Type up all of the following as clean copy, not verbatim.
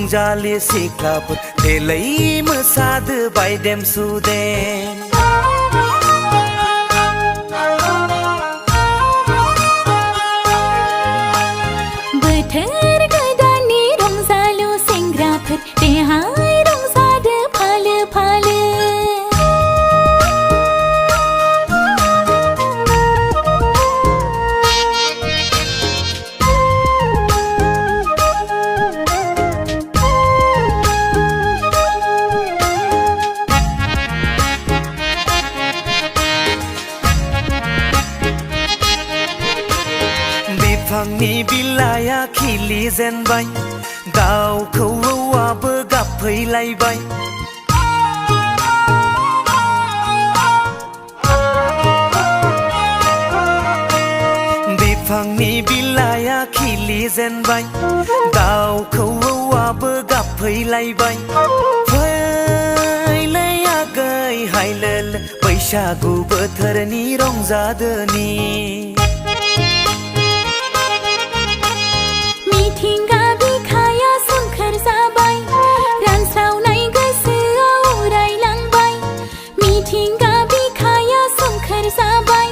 रंजालि सिख्लाफोर देलाय मोसादो बायदेम सुदेम बोथोर गोदाननि रंजालु सेंग्राफोर देहाय रंजादो फालो फालो बिफांनि बिलाइया खिलि जेनबाय दाउ खौवौआबो गाबफैलायबाय बिफांनि बिलाइया खिलि जेनबाय दाउ खौवौआबो गाबफैलायबाय फैलै आगै हायलोल बैसागु बोथोरनि रंजादोनि मिथिंगा बिखाया सोमखोर जाबाय रानस्रावनाय गोसोआव उरायलांबाय मिथिंगा बिखाया सोमखोर जाबाय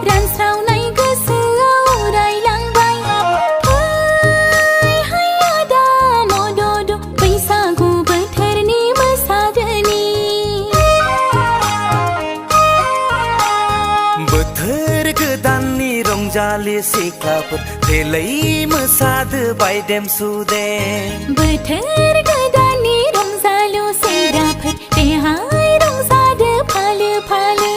रानस्रावनाय गोसोआव उरायलांबाय फै आदा मदद बैसागु बोथोरनि मोसादोनि बोथोर गोदाननि रंजालि सिख्लाफोर देलाय मोसादो बायदेम सुदेम बोथोर गोदाननि रंजालु सेंग्राफोर देहाय रंजादो फालो फालो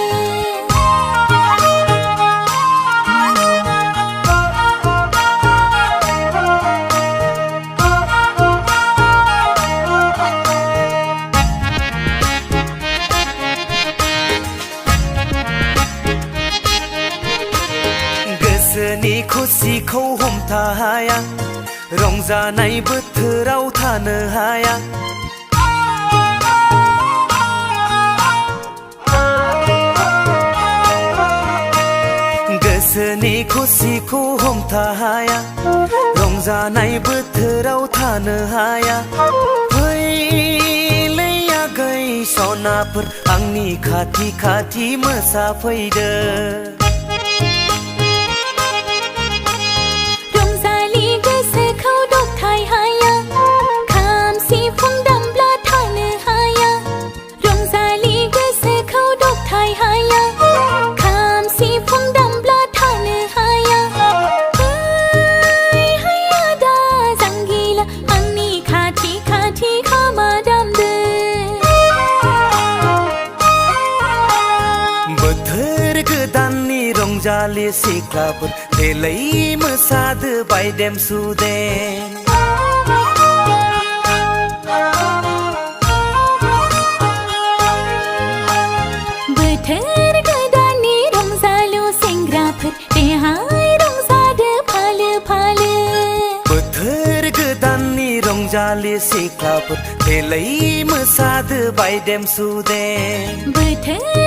गोसोनि खुसिखौ हमथा हाया रंजानाय बोथोराव थानो हाया गोसोनि खुसिखौ हमथा हाया रंजानाय बोथोराव थानो हाया फैलै आगै सनाफोर आंनि खाथि खाथि मोसाफैदो रंजालि गोसोखौ दबथाय हाया खाम सिफुं दामब्ला थानो हाया रंजालि गोसोखौ दबथाय हाया खाम सिफुं दामब्ला थानो हाया फै आदा जांगिला आंनि खाथि खाथि खामा दामदो बोथोर गोदाननि रंजालि सिख्लाफोर देलाय मोसादो बायदेम सुदेम बोथोर गोदाननि रंजालु सेंग्राफोर देहाय रंजादो फालो फालो बोथोर गोदाननि रंजालि सिख्लाफोर देलाय मोसादो बायदेम सुदेम बोथोर